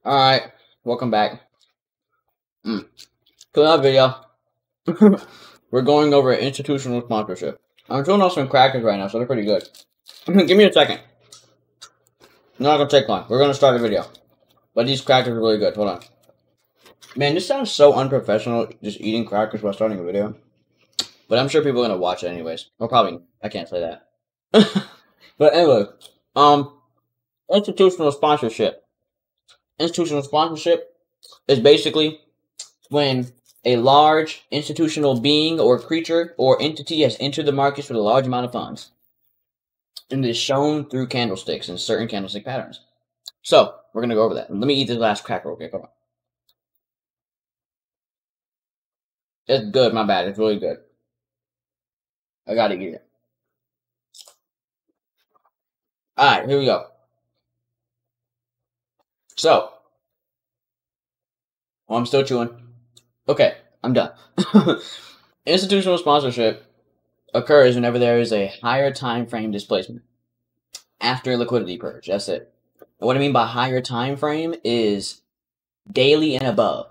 Alright, welcome back. To another video. We're going over institutional sponsorship. I'm chewing on some crackers right now, so they're pretty good. Give me a second. Not gonna take long. We're gonna start the video. But these crackers are really good. Hold on. Man, this sounds so unprofessional, just eating crackers while starting a video. But I'm sure people are gonna watch it anyways. Well, probably. I can't say that. But anyway, institutional sponsorship. Institutional sponsorship is basically when a large institutional being or creature or entity has entered the markets with a large amount of funds. And it is shown through candlesticks and certain candlestick patterns. So, we're going to go over that. Let me eat this last cracker real quick. Hold on. It's good, my bad. It's really good. I gotta eat it. Alright, here we go. So, I'm still chewing. Okay, I'm done. Institutional sponsorship occurs whenever there is a higher time frame displacement after liquidity purge. That's it. And what I mean by higher time frame is daily and above.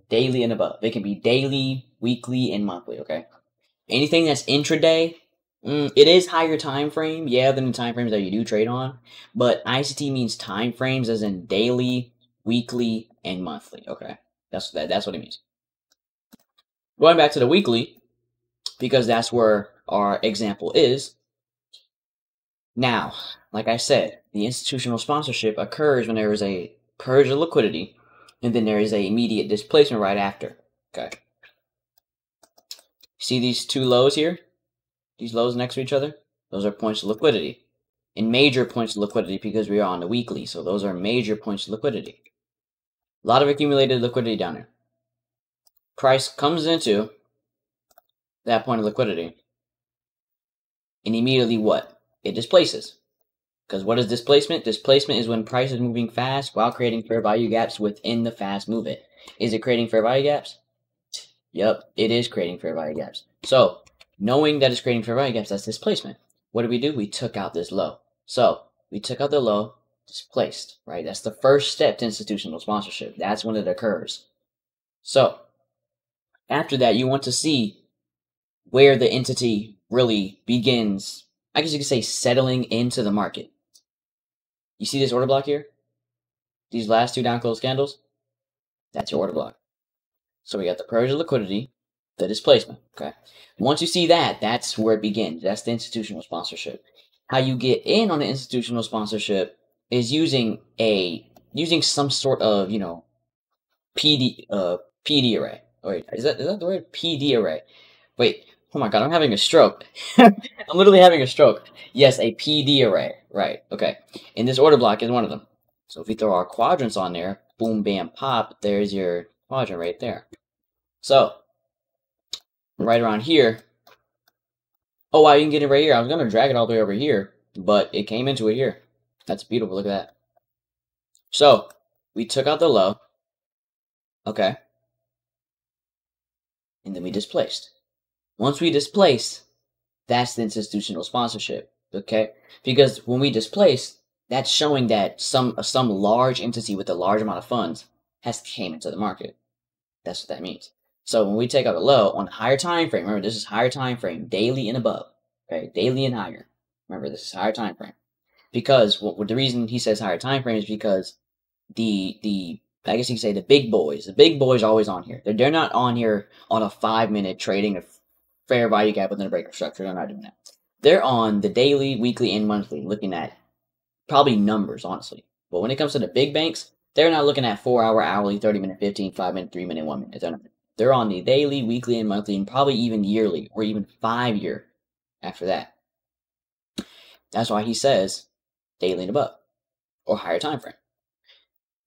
Daily and above. It can be daily, weekly, and monthly, okay? Anything that's intraday, it is higher time frame, yeah, than the time frames that you do trade on. But ICT means time frames as in daily, weekly, and monthly, okay? That's what it means. Going back to the weekly, because that's where our example is. Now, like I said, the institutional sponsorship occurs when there is a purge of liquidity, and then there is a immediate displacement right after. Okay. See these two lows here? These lows next to each other? Those are points of liquidity. And major points of liquidity because we are on the weekly, so those are major points of liquidity. A lot of accumulated liquidity down there. Price comes into that point of liquidity. And immediately what? It displaces. Because what is displacement? Displacement is when price is moving fast while creating fair value gaps within the fast movement. Is it creating fair value gaps? Yep, it is creating fair value gaps. So, knowing that it's creating fair value gaps, that's displacement. What did we do? We took out this low. So, we took out the low, displaced, right? That's the first step to institutional sponsorship. That's when it occurs. So, after that, you want to see where the entity really begins, I guess you could say, settling into the market. You see this order block here? These last two down close candles? That's your order block. So we got the purge of liquidity, the displacement, okay? Once you see that, that's where it begins. That's the institutional sponsorship. How you get in on the institutional sponsorship is using some sort of, PD array. Wait, is that the word? PD array. Wait, oh my god, I'm having a stroke. I'm literally having a stroke. Yes, a PD array. Right, okay. And this order block is one of them. So if we throw our quadrants on there, boom, bam, pop, there's your quadrant right there. So, right around here. Oh, wow, you can get it right here. I was going to drag it all the way over here, but it came into it here. That's beautiful. Look at that. So, we took out the low. Okay. And then we displaced. Once we displace, that's the institutional sponsorship. Okay? Because when we displace, that's showing that some large entity with a large amount of funds has came into the market. That's what that means. So when we take out a low on a higher time frame, remember this is higher time frame, daily and above, okay, daily and higher. Remember this is higher time frame, because the reason he says higher time frame is because the I guess you could say the big boys are always on here. They're not on here on a 5-minute trading a fair value gap within a breaker structure. They're not doing that. They're on the daily, weekly, and monthly, looking at probably numbers, honestly. But when it comes to the big banks, they're not looking at 4-hour, hourly, 30-minute, 15, 5-minute, 3-minute, 1-minute. They're on the daily, weekly, and monthly, and probably even yearly, or even 5-year after that. That's why he says daily and above, or higher time frame.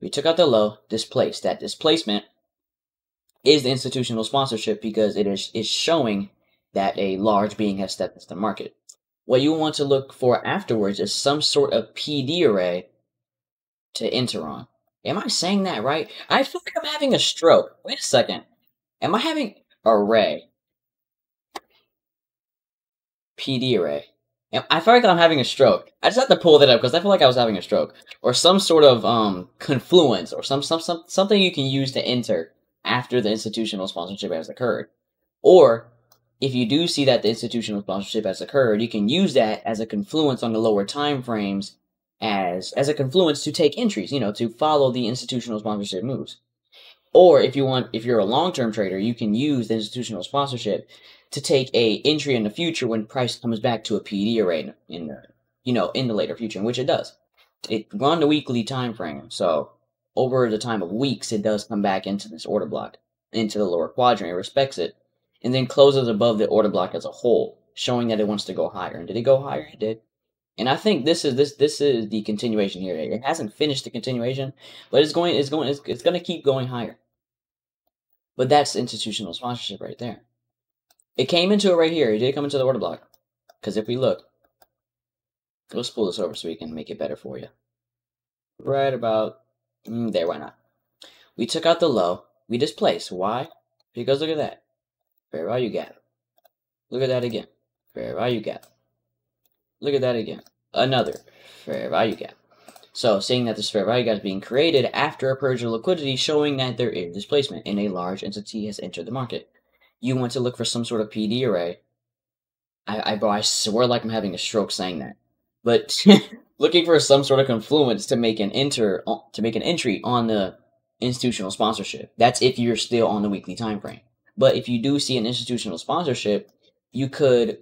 We took out the low, displaced. That displacement is the institutional sponsorship because it is showing that a large being has stepped into the market. What you want to look for afterwards is some sort of PD array to enter on. Am I saying that right? I feel like I'm having a stroke. Wait a second. Am I having array? PD array. I feel like I'm having a stroke. I just have to pull that up because I feel like I was having a stroke, or some sort of confluence, or something you can use to enter after the institutional sponsorship has occurred. Or if you do see that the institutional sponsorship has occurred, you can use that as a confluence on the lower time frames as a confluence to take entries, to follow the institutional sponsorship moves. Or if you're a long-term trader, you can use the institutional sponsorship to take a entry in the future when price comes back to a PD array in the later future, in which it does. It run the weekly time frame, so over the time of weeks, it does come back into this order block, into the lower quadrant. It respects it, and then closes above the order block as a whole, showing that it wants to go higher. And did it go higher? It did. And I think this is the continuation here. It hasn't finished the continuation, but it's going to keep going higher. But that's institutional sponsorship right there. It came into it right here. It did come into the order block. Because if we look, let's pull this over so we can make it better for you. Right about there, why not? We took out the low. We displaced. Why? Because look at that. Fair value gap. Look at that again. Fair value gap. Look at that again. Another fair value gap. So, seeing that this fair value gap is being created after a purge of liquidity, showing that there is displacement and a large entity has entered the market. You want to look for some sort of PD array. I swear like I'm having a stroke saying that. But looking for some sort of confluence to make an entry on the institutional sponsorship. That's if you're still on the weekly time frame. But if you do see an institutional sponsorship, you could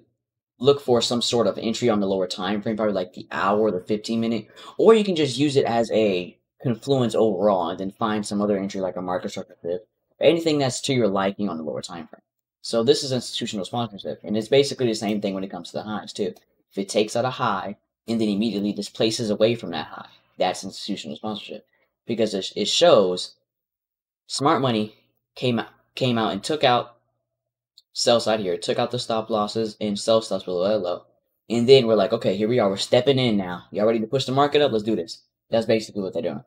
look for some sort of entry on the lower time frame, probably like the hour, the 15-minute, or you can just use it as a confluence overall and then find some other entry like a market structure shift, anything that's to your liking on the lower time frame. So this is institutional sponsorship, and it's basically the same thing when it comes to the highs too. If it takes out a high and then immediately displaces away from that high, that's institutional sponsorship, because it shows smart money came out and took out sell side here, took out the stop losses and sell stops below that low. And then we're like, okay, here we are. We're stepping in now. Y'all ready to push the market up? Let's do this. That's basically what they're doing.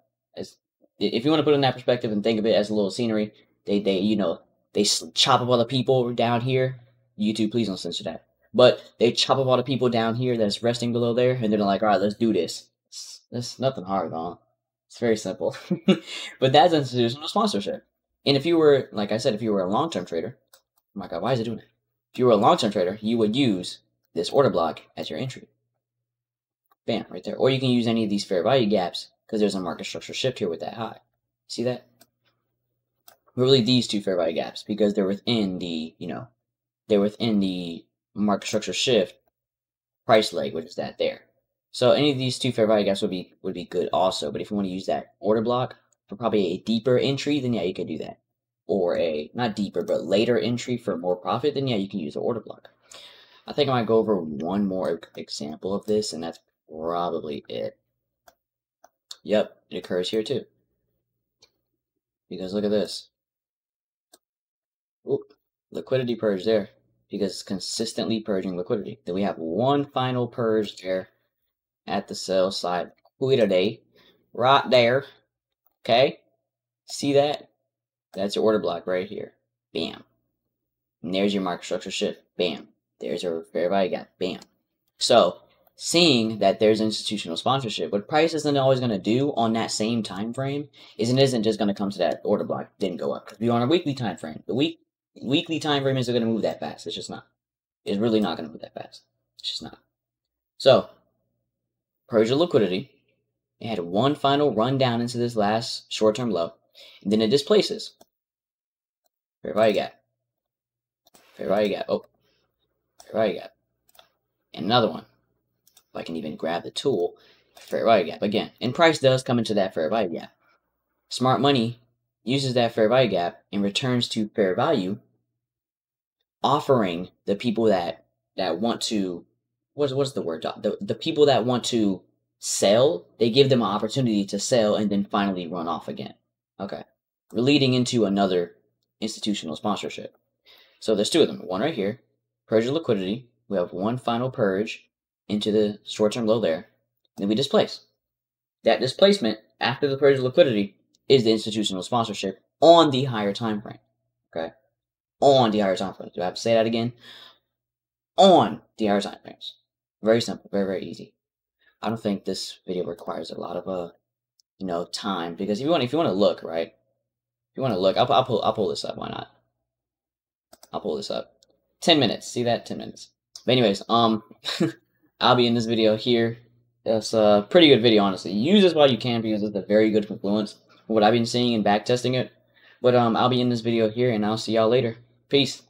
If you want to put it in that perspective and think of it as a little scenery, they chop up all the people down here. YouTube, please don't censor that. But they chop up all the people down here that's resting below there, and they're like, all right, let's do this. There's nothing hard on it. It's very simple. But that's institutional sponsorship. And if you were, like I said, if you were a long-term trader, oh my god, why is it doing that? If you were a long-term trader, you would use this order block as your entry. Bam, right there. Or you can use any of these fair value gaps because there's a market structure shift here with that high. See that? Really these two fair value gaps because they're within the, market structure shift price leg, which is that there. So any of these two fair value gaps would be good also. But if you want to use that order block for probably a deeper entry, then yeah, you could do that. Or a, not deeper, but later entry for more profit, then yeah, you can use an order block. I think I might go over one more example of this, and that's probably it. Yep, it occurs here too. Because look at this. Oop, liquidity purge there. Because it's consistently purging liquidity. Then we have one final purge there at the sell side. Liquidity. Right there. Okay? See that? That's your order block right here. Bam. And there's your market structure shift. Bam. There's your fair value gap. Bam. So, seeing that there's institutional sponsorship, what price isn't always going to do on that same time frame is it isn't just going to come to that order block, didn't go up. Because we're on a weekly time frame. The weekly time frame isn't going to move that fast. It's just not. It's really not going to move that fast. It's just not. So, purge of liquidity. It had one final run down into this last short-term low. And then it displaces. Fair value gap. Fair value gap. Oh. Fair value gap. And another one. If I can even grab the tool. Fair value gap. Again. And price does come into that fair value gap. Smart money uses that fair value gap and returns to fair value, offering the people that want to, what's the word? The people that want to sell, they give them an opportunity to sell and then finally run off again. Okay. We're leading into another institutional sponsorship. So there's two of them. One right here, purge of liquidity. We have one final purge into the short-term low there. Then we displace. That displacement after the purge of liquidity is the institutional sponsorship on the higher time frame. Okay? On the higher time frame. Do I have to say that again? On the higher time frames. Very simple, very, very easy. I don't think this video requires a lot of time, because if you want to look, right? If you want to look, I'll pull this up. Why not? I'll pull this up. 10 minutes. See that? 10 minutes. But anyways, I'll be in this video here. It's a pretty good video, honestly. Use this while you can, because it's a very good confluence for what I've been seeing and back testing it. But I'll be in this video here, and I'll see y'all later. Peace.